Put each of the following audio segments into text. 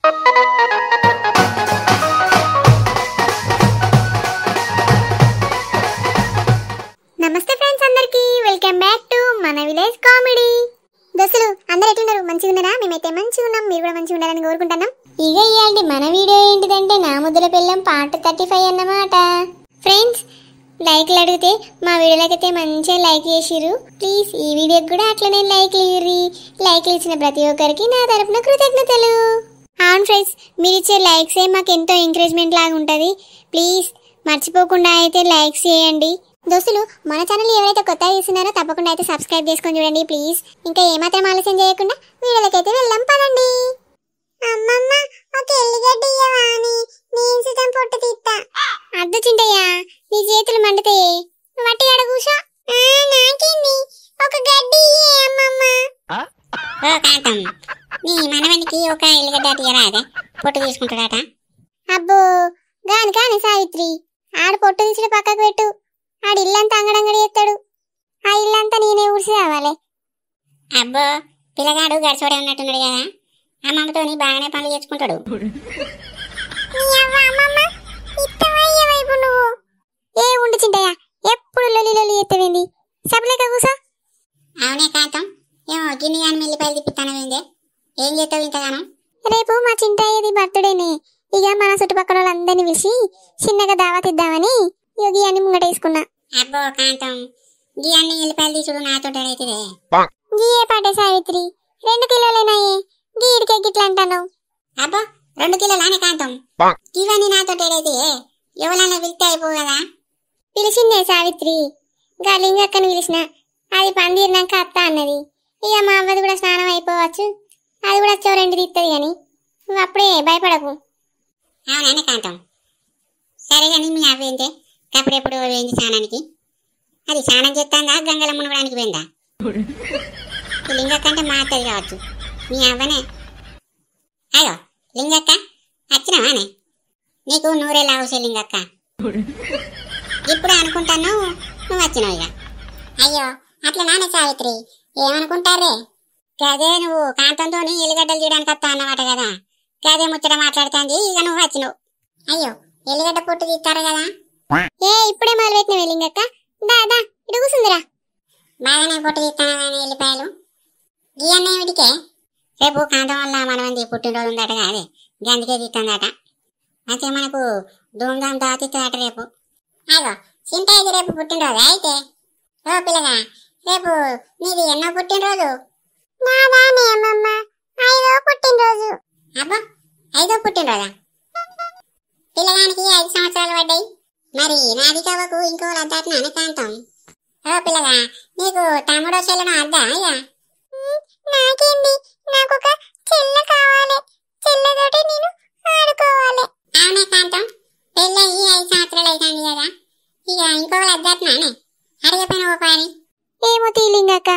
నమస్తే ఫ్రెండ్స్, అందరికి welcome back to మన విలేజ్ కామెడీ. దోస్తులు అందరూ ఎట్లున్నారు? మంచిగా ఉన్నారా? మేమైతే మంచిగా ఉన్నాం, మీరు కూడా మంచిగా ఉండాలని కోరుకుంటున్నాం. ఇక ఇవ్వండి మన వీడియో ఏంటిదంటే నా ముద్దుల పిల్లం పార్ట్ 35 అన్నమాట. ఫ్రెండ్స్, లైక్లు అడిగితే మా వీడియోలకైతే మంచిగా లైక్ చేసిర్రు. ప్లీజ్ ఈ వీడియోకి కూడా అట్లనే లైక్లు ఇవ్వరి. లైక్లు ఇచ్చిన ప్రతి ఒక్కరికి నా తరపున కృతజ్ఞతలు. అవును ఫ్రెండ్స్, మీరు ఇచ్చే లైక్సే మాకు ఎంతో ఎంకరేజ్మెంట్ లాగా ఉంటుంది. ప్లీజ్ మర్చిపోకుండా అయితే లైక్స్ చేయండి. దోస్తులు, మన ఛానల్ ఎవరైతే కొత్తగా చూస్తున్నారో తప్పకుండా అయితే సబ్స్క్రైబ్ చేసుకొని చూడండి ప్లీజ్. ఇంకా ఏమాత్రం ఆలస్యం చేయకుండా వీడియోలకైతే వెళ్దాం పదండి. అమ్మమ్మ, ఒక ఎల్లిగడ్డ ఇయ్యవా అని నేను సుతం పొట్టు తీస్తా. అద్దు చింటయ్య, నీ చేతులు మండుతాయే, నువ్వు వట్టి ఆడ కూసో. నాకేంది, ఒక గడ్డి ఇయ్యే అమ్మమ్మ. ఓ కాంతం, నీ మనవనికి ఒక ఎల్లిగడ్డ తీయరాదే, పొట్టు తీసుకుంటాడట. అబ్బో గాని కానీ సావిత్రి, ఆడు పొట్టు తీసుడు పక్కకు పెట్టు. ఆడు ఇల్లంతా అంగడంగడి ఎత్తాడు, ఆ ఇల్లంతా నేనే ఊడ్చి రావాలి. అబ్బో పిల్లగాడు గడిచోడే ఉన్నట్టున్నాడు కదా, అమ్మమ్మతో బాగానే పనులు చేసుకుంటాడు. ఏ ఉండు చింటయ్య, ఎప్పుడు లొలి లొలి ఎత్తవేంది? సభలేక కూసో. అవునే కాంతం, ఏమో గిన్నె కానీ మెల్లిపాయలు తిప్పిస్తానవేందే, ఏం చేస్తావు ఇంతగానో? రేపు మా చింటయ్యది బర్త్డేనే, ఇక మన చుట్టుపక్కల వాళ్ళందరినీ పిలిచి చిన్నగా దావత్ ఇద్దామని యోగి అని ముంగటేసుకున్నా. అబ్బో కాంతం, గీ అన్ని ఎల్లిపాయలు తీసుడు నాతో అవుతుందే. గీయే పాటే సావిత్రి, 2 కిలోలేనాయే, గీ ఇడికే గిట్లా అంటాను. అబ్బో 2 కిలోలానే కాంతం, ఇవన్నీ నాతో ఏడైతే ఎవరన్నా పిలిస్తే అయిపో కదా. పిలిచిందే సావిత్రి, గా లింగక్కని పిలిచిన, అది పందిరినాక అత్త అన్నది. ఇక మా అవ్వది కూడా స్నానం అయిపోవచ్చు, అది కూడా చోరండి తీస్తుంది కానీ నువ్వు అప్పుడే భయపడకు. అవునానే కాంతం, సరే కానీ మీ అవ్వేంటే అప్పుడెప్పుడు పోయింది స్నానానికి? అది స్నానం చేస్తాందా గంగల మునగడానికి పోయిందా? లింగక్క అంటే మా అత్తది కావచ్చు, మీ అవ్వనే. అయ్యో లింగక్క వచ్చినావానే, నీకు నూరేళ్ళు అవసరం లింగక్క. ఇప్పుడు అనుకుంటాను నువ్వు వచ్చినావు ఇక. అయ్యో అట్లా నానే సావిత్రి, ఏమనుకుంటారే? గదే నువ్వు కాంతంతో ఎల్లిగడ్డలు చేయడానికి వస్తా అన్నమాట కదా, గదే ముచ్చట మాట్లాడుతుంది. ఇక నువ్వు వచ్చినావు. అయ్యో ఎల్లిగడ్డ పొట్టు తీస్తారు కదా. ఏ ఇప్పుడే మొదలు పెట్టినవే లింగక్క, దాదా ఇటు కూసుందిరా. బాగానే పొట్టు తీస్తాను ఎల్లిపాయలు. గీయన్న ఏమిటికే? రేపు కాంతం వల్ల మనమంది పుట్టినరోజు ఉందట కాదే, గందుకే తీస్తుందట. అయితే మనకు ధూమ్ధాం దాతిస్తుందట రేపు. అయ్యో చింతయ్యకి రేపు పుట్టినరోజు అయితే. ఓ పిల్లగా, రేపు నీది ఎన్నో పుట్టినరోజు? నాదానే అమ్మమ్మ, 5వ పుట్టినరోజు. అబ్బా 5వ పుట్టినరోజా? పిల్లగానికి 5 సంవత్సరాలు పడ్డాయి. మరి నాది కవ్వకు ఇంకో అద్దాట్నాను కాంతం. ఓ పిల్లగా, నీకు తమ్ముడో చెల్లెనో అద్దా? అయ్యా నాకేంది, నాకొక చెల్లె కావాలి, చెల్లెతోటి నేను ఆడుకోవాలి. అవునే కాంతం, పెళ్ళయి 5 సంవత్సరాలు అవుతుంది కదా, ఇక ఇంకో అద్దాట్నానే, అడిగిపోయిన ఒక అని. ఏమో తీలింగక్క,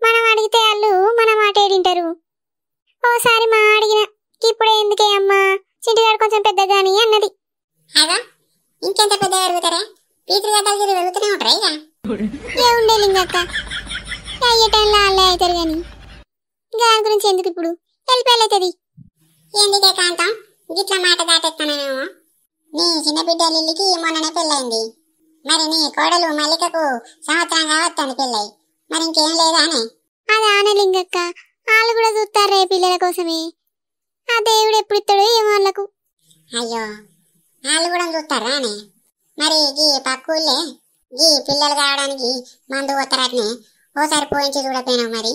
మనం అడిగితే వాళ్ళు మన మాట ఏడింటారు. ఓసారి మా అడిగిన, ఇప్పుడే ఎందుకే అమ్మా, చింటిగాడు కొంచెం పెద్దగాని అన్నది. అదో ఇంకెంత పెద్ద పెరుగుతారే, పీతులు గడ్డలు తిరిగి పెరుగుతూనే ఉంటారా ఇక. ఏ ఉండే లింగక్క, అయ్యే టైంలో వాళ్ళే అవుతారు కానీ దాని గురించి ఎందుకు ఇప్పుడు, వెళ్ళిపోయలేదు. ఎందుకే కాంతం గిట్లా మాట దాటెత్తానేమో. నీ చిన్న బిడ్డ లిల్లికి మొన్ననే పెళ్ళయింది, మరి నీ కోడలు మల్లికకు సంవత్సరంగా వస్తుంది పెళ్ళయి, మరి ఇంకేం లేదా అని. అది ఆనే లింగక్క, వాళ్ళు కూడా చూస్తారే పిల్లల కోసమే, ఆ దేవుడు ఎప్పుడు ఇస్తాడో ఏమో వాళ్ళకు. అయ్యో వాళ్ళు కూడా చూస్తారా అని. మరి గీ పక్కూళ్ళే గీ పిల్లలు కావడానికి మందు పోతారటనే, ఓసారి పోయించి చూడపోయినావు మరి.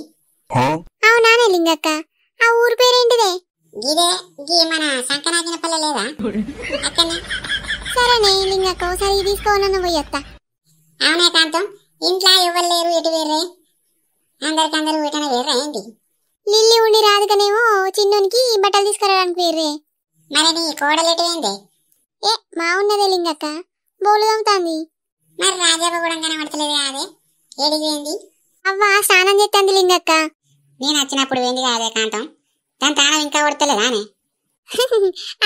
అవునానే లింగక్క, ఆ ఊరు పేరేంటిదే? గిదే గీ మన సంకనాకిన పల్లె లేదా అక్కనే. సరేనే లింగక్క, ఒకసారి తీసుకోనన్న పోయొత్తా. అవునే కాంతం, ఇంట్లో ఎవరు లేరు, ఎటు వేర్రే? అందరికందరూ వీటనే వేర్రా ఏంటి? లిల్లీ ఉండి రాదుకనేమో చిన్నోనికి బట్టలు తీసుకురావడానికి వేర్రే. మరి నీ కోడలు ఎటు ఏందే? ఏ మా ఉన్నదే లింగక్క, బోలు దమ్ముతాంది. మరి రాజాబ కూడా కనబడతలేదే, అదే ఏడికి ఏంది? అవ్వ స్నానం చేస్తుంది లింగక్క. నేను వచ్చినప్పుడు ఏంది కాదే కాంతం, దాని తానం ఇంకా కొడతలేదా అని.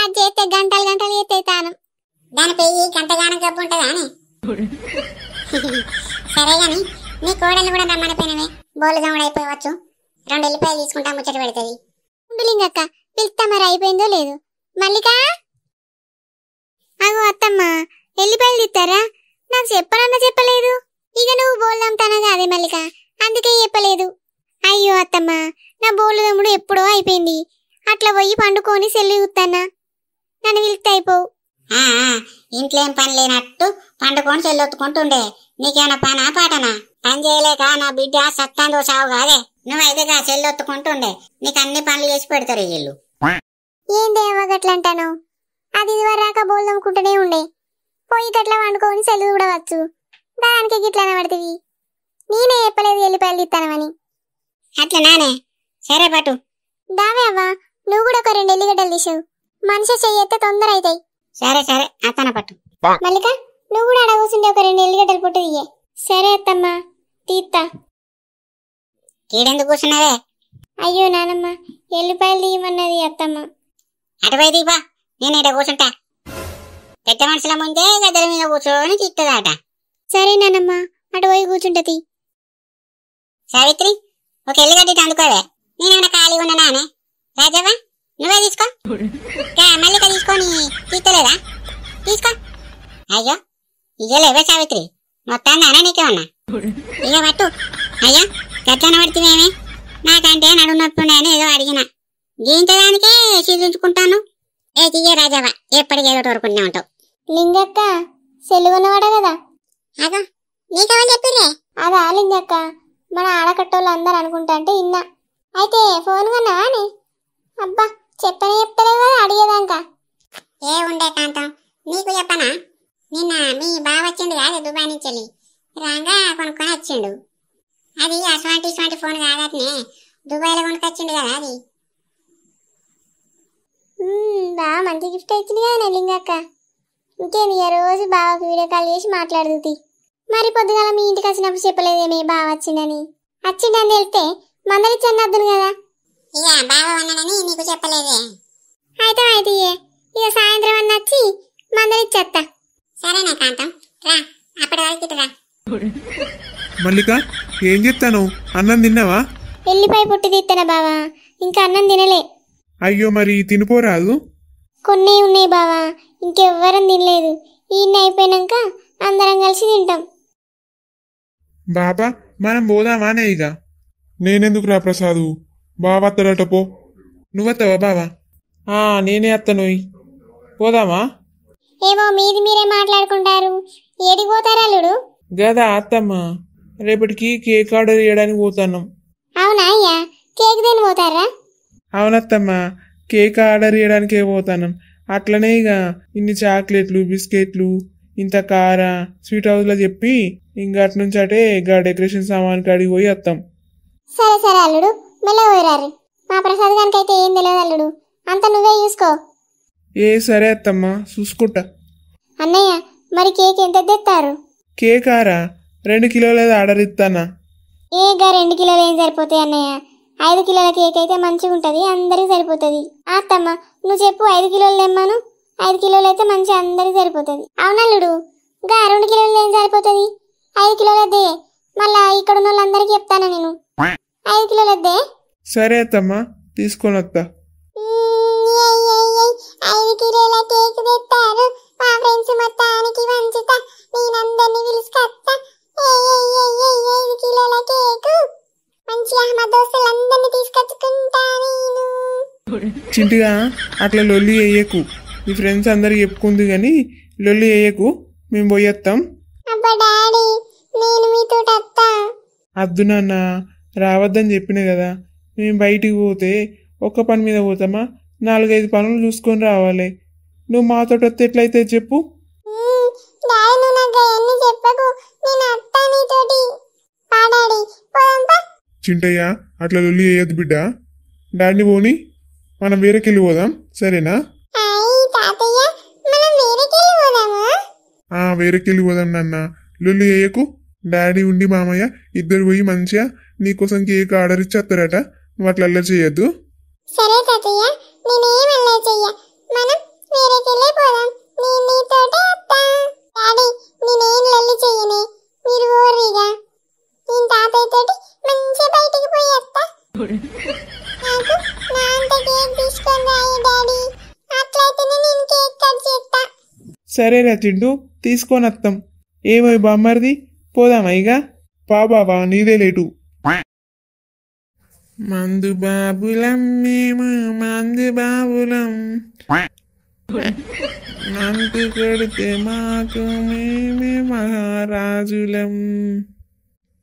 అది చేస్తే గంటలు గంటలు చేస్తే తానం, దాని పెయ్యి గంటగానం గబ్బు ఉంటుందా అని. సరే గాని నీ కోడలు కూడా రమ్మనిపోయినవే, బోలు దమ్ముడు అయిపోవచ్చు, 2 ఎల్లిపాయలు తీసుకుంటా ముచ్చట పెడుతుంది. లింగక్క పిలుస్తా మరి అయిపోయిందో లేదు. మల్లిక అగో అత్తమ్మ ఎల్లిపాయలు తిత్తారా? నాకు చెప్పనన్నా చెప్పలేదు. ఇక నువ్వు బోల్దాంతానా కాదే మల్లిక, అందుకే చెప్పలేదు. అయ్యో అత్తమ్మ, నా బోలు తమ్ముడు ఎప్పుడో అయిపోయింది. అట్లా పోయి పండుకొని సెల్లు చూస్తానా, నన్ను పిలిస్తే అయిపోవు. ఇంట్లో ఏం పని లేనట్టు పండుకొని సెల్లొత్తుకుంటుండే. నీకేమైనా పనా పాటనా? పని చేయలేక నా బిడ్డ సత్తాందో సావు కాదే. నువ్వైతేగా సెల్లొత్తుకుంటుండే, నీకు అన్ని పనులు చేసి పెడతారు వీళ్ళు. ఏం దేవా గట్లంటాను? అది ఇదివరాక బోలు తమ్ముకుంటూనే ఉండే. పోయి గట్లా వండుకొని సెల్లు చూడవచ్చు. దానికి గిట్లనే పడుతుంది. నేనే చెప్పలేదు ఎల్లిపాయలు తిత్తానమని. అట్లా నానే, సరే పట్టు. దావే అవ్వా, నువ్వు కూడా ఒక 2 ఎల్లిగడ్డలు తీసావు. మనిషి చెయ్యితే తొందర అవుతాయి. సరే సరే అత్తన పట్టు. మల్లిక నువ్వు కూడా అడ కూర్చుంటే ఒక 2 ఎల్లిగడ్డలు పుట్టు తీయే. సరే అత్తమ్మా తీత్తా. కీడెందుకు కూర్చున్నావే? అయ్యో నానమ్మ, ఎల్లిపాయలు తీయమన్నది అత్తమ్మ. అటుపై దీపా, నేను ఇట కూర్చుంటా. పెద్ద మనుషుల ముందే గద్దెల మీద కూర్చోని తిట్టదాట. సరే నానమ్మ, అటు పోయి కూర్చుంటది. సావిత్రి, ఒక ఎల్లిగడ్డ అందుకోవే. నేనేమైనా ఖాళీగా ఉన్నా నానే? రాజవ్వ నువ్వే తీసుకో. మల్లిక తీసుకొని తీస్తలేదా? తీసుకో. అయ్యో ఇయ్యలేవే సావిత్రి, మొత్తాన్ని అనా నీకేమన్నా? ఇక పట్టు. అయ్యో గట్లన పడితేమేమే, నాకంటే నడు నొప్పుండని ఏదో అడిగిన. గీంచడానికే చీదించుకుంటాను. ఏ తీయ రాజవ్వ, ఎప్పటికి ఏదో తోరుకుంటూనే ఉంటావు. లింగక్క సెలుగున్నవాడ కదా. అదో నీకెవరు చెప్పిర్రే? అదా లింగక్క, మన ఆడకట్టోళ్ళు అందరు అనుకుంటా అంటే ఇన్నా. అయితే ఫోన్ కొన్నావా అని? అబ్బా చెప్పనే చెప్తలేవు కదా అడిగేదాకా. ఏ ఉండే కాంతం, నీకు చెప్పనా? నిన్న మీ బావ వచ్చిండు కాదు దుబాయ్ నుంచి వెళ్ళి, రాగా కొనుక్కొని వచ్చిండు. అది అటువంటి ఫోన్ కాదట్నే, దుబాయ్లో కొనుక్కొచ్చిండు కదా అది. బాగా మంచి గిఫ్ట్ ఇచ్చింది కదా లింగక్క. ఇంకేంది రోజు బావకు వీడియో కాల్ చేసి మాట్లాడుతుంది. మరి పొద్దుగాల మీ ఇంటికి వచ్చినప్పుడు చెప్పలేదేమే బావ వచ్చిందని? వచ్చిండని తెలిస్తే మందలిచ్చని అద్దును కదా. ఇక బావ అన్నాడని నీకు చెప్పలేదే. అయితే అయితే ఇక సాయంత్రం అన్న వచ్చి మందలిచ్చేస్తా. సరేనా కాంతం, రా అప్పటి వరకు రా. మల్లిక ఏం చెప్తాను? అన్నం తిన్నావా? ఎల్లిపాయ పుట్టి తీస్తానా బావా, ఇంకా అన్నం తినలే. అయ్యో మరి తినిపోరాదు. కొన్ని ఉన్నాయి బావా, ఇంకెవ్వరం తినలేదు. ఈయన అయిపోయినాక అందరం కలిసి తింటాం. బాబా మనం పోదామానే ఇక? నేనెందుకు రా ప్రసాదు, బావ అత్తడట పో. నువ్వత్తవా బావా? నేనే అత్తను, పోదామా? ఏమో మీది మీరే మాట్లాడుకుంటారు. ఏడికి పోతారా అల్లుడు? గదా అత్తమ్మ, రేపటికి కేక్ ఆర్డర్ చేయడానికి పోతున్నాం. అవునా అయ్యా, కేక్ తిని పోతారా? అవునత్తమ్మ, కేక్ ఆర్డర్ చేయడానికే పోతాను. అట్లనే ఇక ఇన్ని చాక్లెట్లు బిస్కెట్లు ఇంత కార స్వీట్ హౌస్ లో చెప్పి ఇంకా అటు నుంచి అటే ఇక డెకరేషన్ సామాన్ కాడికి పోయి వస్తాం. సరే సరే అల్లుడు, మెల్ల పోయిరారు. మా ప్రసాద్ గానికైతే ఏం తెలియదు అల్లుడు, అంత నువ్వే చూసుకో. ఏ సరే అత్తమ్మ చూసుకుంటా. అన్నయ్య మరి కేక్ ఎంత తెస్తారు? కేక్ ఆరా 2 కిలోలు ఆర్డర్ ఇస్తానా? ఏగా 2 కిలోలు ఏం సరిపోతాయి అన్నయ్య? 5 కిలోల కేక్ అయితే మంచిగా ఉంటది, అందరికి సరిపోతుంది. అత్తమ్మ నువ్వు చెప్పు, 5 కిలోలు తెమ్మాను. 5 కిలోలు అయితే మంచి అందరికి సరిపోతుంది. అవునల్లుడు, ఇంకా 2 కిలోలు ఏం సరిపోతుంది? 5 కిలోలు వద్దే, మళ్ళా ఇక్కడ ఉన్న వాళ్ళందరికీ చెప్తాను నేను. 5 కిలోలు వద్దే. సరే అత్తమ్మ తీసుకొని వస్తా. 5 కిలోల కేక్ తెస్తారు, మా ఫ్రెండ్స్ మొత్తానికి వంచుతా, నేనందరినీ పిలుచుకొస్తా. 5 కిలోల కేక్ మంచిగా మా దోస్తులందరినీ తీసుకొచ్చుకుంటా నేను. చింటిగా అట్లా లొల్లి వేయకు, మీ ఫ్రెండ్స్ అందరికి చెప్పుకుంది కానీ లొల్లి వేయకు, మేము పోయేస్తాం. అబ్బా డాడీ, నేను మీతో వస్తా. అద్దు నాన్న, రావద్దని చెప్పిన కదా. మేము బయటికి పోతే ఒక్క పని మీద పోతామా? 4-5 పనులు చూసుకొని రావాలి. నువ్వు మాతో వస్తే ఎట్లయితే చెప్పు. చింటయ్య అట్లా లొల్లి వేయద్దు బిడ్డ. డాడీని పోని, మనం వేరేకెళ్ళి పోదాం, సరేనా? వేరేకెళ్ళి పోదాం నాన్న, లొల్లి వేయకు. డాడీ ఉండి మామయ్య ఇద్దరు పోయి మంచిగా నీకోసం కేక్ ఆర్డర్ ఇచ్చేస్తారట. నువ్వు అట్లా అల్లరి చేయొద్దు. సరే తాతయ్య, నేనేం అల్లరి చెయ్య, మనం వేరేకెళ్ళి పోదాం. నేను నీతోటే వస్తా. డాడీ నేనేం లల్లి చెయ్యనే, మీరు ఓర్రిగా. నేను తాతయ్య తోటి మంచిగా బయటికి పోయి వస్తా. నాకు నా అంత కేక్ తీసుకొని రా సరేరా చింటూ తీసుకొని వస్తాం. ఏమో బామ్మర్ది పోదామా ఇక? బాబా నీదే లేటు. మందు బాబులం మేము మందు బాబులం, మందు కొడితే మాకు మేమే మహారాజులం.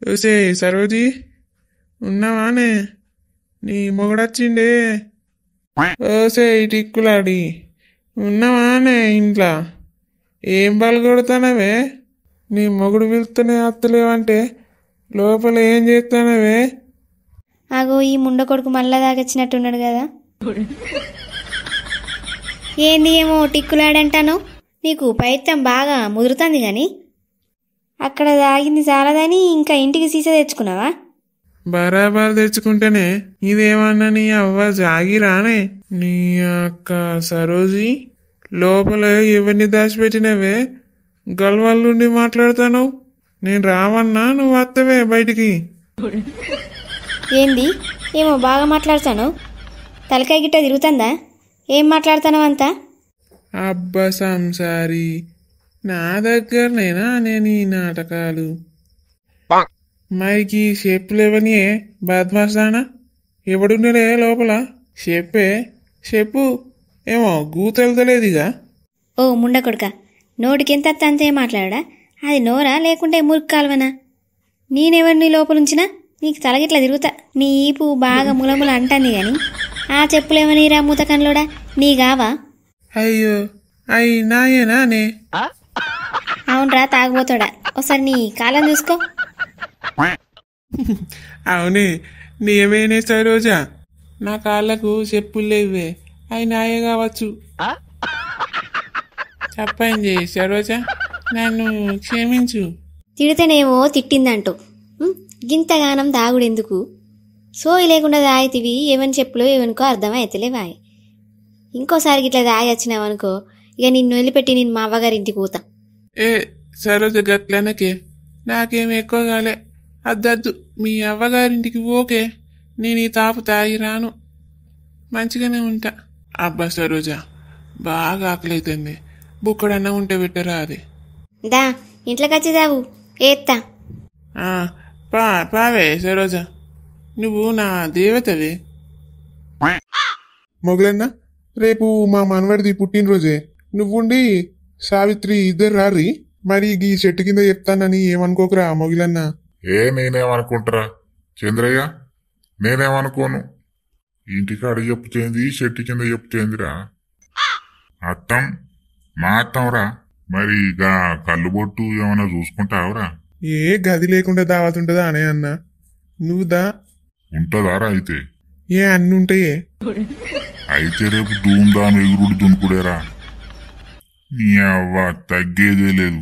ఓసే సరోజీ ఉన్నావానే? నీ మొగడొచ్చిండే. ఓసే టిక్కులాడి ఉన్నావానే ఇంట్లో? ఏం బలు కొడతానవే? నీ మొగుడు పిలుస్తూనే అత్తలేవంటే లోపల ఏం చేస్తానవే? అగో ఈ ముండ కొడుకు మళ్ళా దాగొచ్చినట్టున్నాడు కదా. ఏంది ఏమో టిక్కులాడంటాను? నీకు పైత్యం బాగా ముదురుతుంది కానీ అక్కడ తాగింది చాలదని ఇంకా ఇంటికి సీసా తెచ్చుకున్నావా? బరాబర్ తెచ్చుకుంటేనే ఇదేమన్నా నీ అవ్వ జాగిరానే? నీ అక్క సరోజీ లోపల ఎవరిని దాచిపెట్టినవే? గల్వల్లుండి మాట్లాడతాను. నేను రావన్నా నువ్వు వత్తవే బయటికి. ఏంది ఏమో బాగా మాట్లాడతాను? తలకాయ గిట్ట తిరుగుతుందా? ఏం మాట్లాడతానవు అంతా? అబ్బా సంసారి నా దగ్గరనేనా నేను ఈ నాటకాలు? మైకి చెప్పులేవని బద్మాసానా? ఎవడున్నడే లోపల? చెప్పే చెప్పు. ఏమో గూతెళ్తలేదిగా. ఓ ముండ కొడుక, నోటికెంత అంతే మాట్లాడా? అది నోరా లేకుంటే మురుక్కాల్వనా? నేనెవరిని లోపలుంచినా నీకు తలగిట్లా తిరుగుతా. నీ ఈపు బాగా ములముల అంటాంది గాని ఆ చెప్పులేమని రా మూతకంలోడా నీ గావా? అయ్యో అయ్యి నాయేనానే? అవునరా తాగుబోతాడా. ఒకసారి నీ కాలం చూసుకో. అవునే నీవేనే సరోజా? నా కాళ్ళకు చెప్పులు లేవే, అవి నాయే కావచ్చు. చెప్పండి సరోజా, నన్ను క్షమించు. తిడితేనేమో తిట్టిందంటూ గింతగానం దాగుడెందుకు? సోయి లేకుండా దాయితివి ఎవని చెప్పులో ఎవనికో అర్థమైతలే వాయి. ఇంకోసారి ఇట్లా దాగి వచ్చినావనుకో ఇక నిన్ను వదిలిపెట్టి నేను మా అవ్వగారింటికి పోతా. ఏ సరోజ గట్లనకే, నాకేం ఎక్కువ కాలే. అద్దద్దు మీ అవ్వగారింటికి ఓకే, నేను ఈ తాపు తాగి రాను, మంచిగానే ఉంటా. అబ్బా సరోజ బాగా ఆకలైతుంది, బుక్కడన్నా ఉంటే పెట్టరా అది. దా ఇంట్లోకి వచ్చి దావు ఏత్తా. పావే సరోజ, నువ్వు నా దేవతవే. మొగలన్నా రేపు మా మనవడిది పుట్టినరోజే, నువ్వుండి సావిత్రి ఇద్దరు రారి. మరి ఈ చెట్టు కింద చెప్తానని ఏమనుకోకరా మొగిలన్నా. నేనేమనుకుంటారా చంద్రయ్య? నేనేమనుకోను. ఇంటికాడ చెప్పు చేయింది, చెట్టు కింద చెప్పు చేయిందిరా. అత్తం మా అత్తంరా. మరి గా కళ్ళుబొట్టు ఏమన్నా చూసుకుంటావురా? ఏ గది లేకుండా దావతుంటదా అనే అన్న? నువ్వు దా. ఉంటదారా అయితే? ఏ అన్ని ఉంటాయే. అయితే రేపు ధూమ్ధామ్ ఎగురుడు దునుకుడేరా. నీ అవ్వ తగ్గేదే లేదు.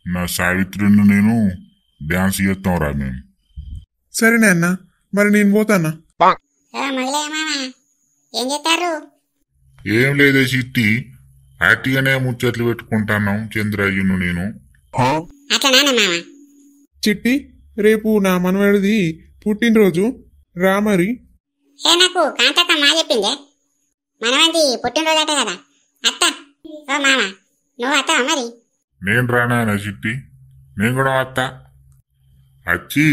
నా సావిత్రిని నేను డాన్స్ చేస్తాంరా మేము. సరేనే అన్న, మరి నేను పోతానా? ఏం చేస్తారు? ఏం లేదే చిట్టి, హ్యాపీగానే ముచ్చట్లు పెట్టుకుంటున్నాం చంద్రయ్యను నేను. అట్లనా మామ? చిట్టి రేపు నా మనవడిది పుట్టినరోజు రా మరి. ఏ నాకు కాంతక్క మా చెప్పిందే మనవంది పుట్టినరోజు అట కదా అత్త. ఓ మామ నువ్వు అత్తవా మరి? నేను రానా చిట్టి? నేను కూడా వస్తా. వచ్చి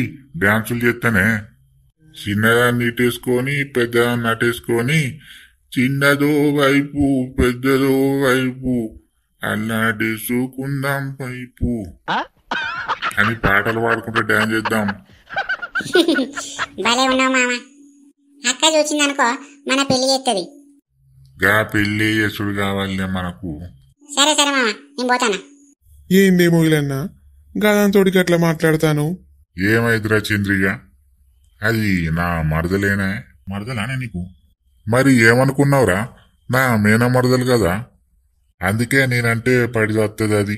డాన్సులు చేస్తానే. చిన్నదాన్ని ఇటేసుకొని పెద్దదాన్ని అటేసుకొని చిన్నదో వైపు పెద్దదో వైపు అల్లాడేసుకుందాం వైపు అని పాటలు పాడుకుంటూ డాన్స్ చేద్దాం. భలే ఉన్నావు మామ. అక్క చూసిందనుకో మన పెళ్లి చేస్తుంది. గా పెళ్లి చేసుడు కావాలే మనకు. సరే సరే మామ నేను పోతానా. ఏందే మొగిలన్నా గదాంతోడికి అట్లా మాట్లాడతాను? ఏమైతురా చంద్రియ, అది నా మరదలేనా? మరదలానే నీకు? మరి ఏమనుకున్నావురా, నా మేన మరదలు కదా, అందుకే నేనంటే పడి వస్తుంది అది.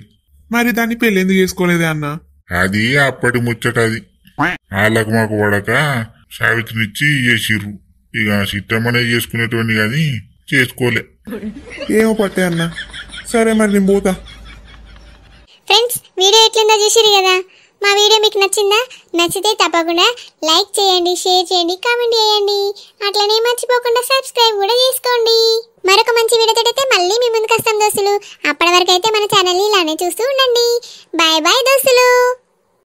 మరి దాన్ని పెళ్లి ఎందుకు చేసుకోలేదే అన్న? అది అప్పటి ముచ్చట. అది వాళ్ళకు మాకు పడక సావిత్రినిచ్చి చేసిర్రు. ఇక చిట్టమ్మనే చేసుకునేటువంటి కానీ చేసుకోలే. ఏమో పట్టే అన్న. సరే మరి నేను పోతా. ఫ్రెండ్స్ వీడియో ఎట్లుందో చూసిరు కదా. మా వీడియో మీకు నచ్చిందా? నచ్చితే తప్పకుండా లైక్ చేయండి, షేర్ చేయండి, కామెంట్ చేయండి. అట్లనే మర్చిపోకుండా సబ్స్క్రైబ్ కూడా చేసుకోండి. మరొక మంచి వీడియోతో అయితే మళ్ళీ మళ్ళీ మీ ముందుకు వస్తాం దోస్తులు. అప్పటి వరకు అయితే మన ఛానల్ని ఇలానే చూస్తూ ఉండండి. బాయ్ బాయ్ దోస్తులు.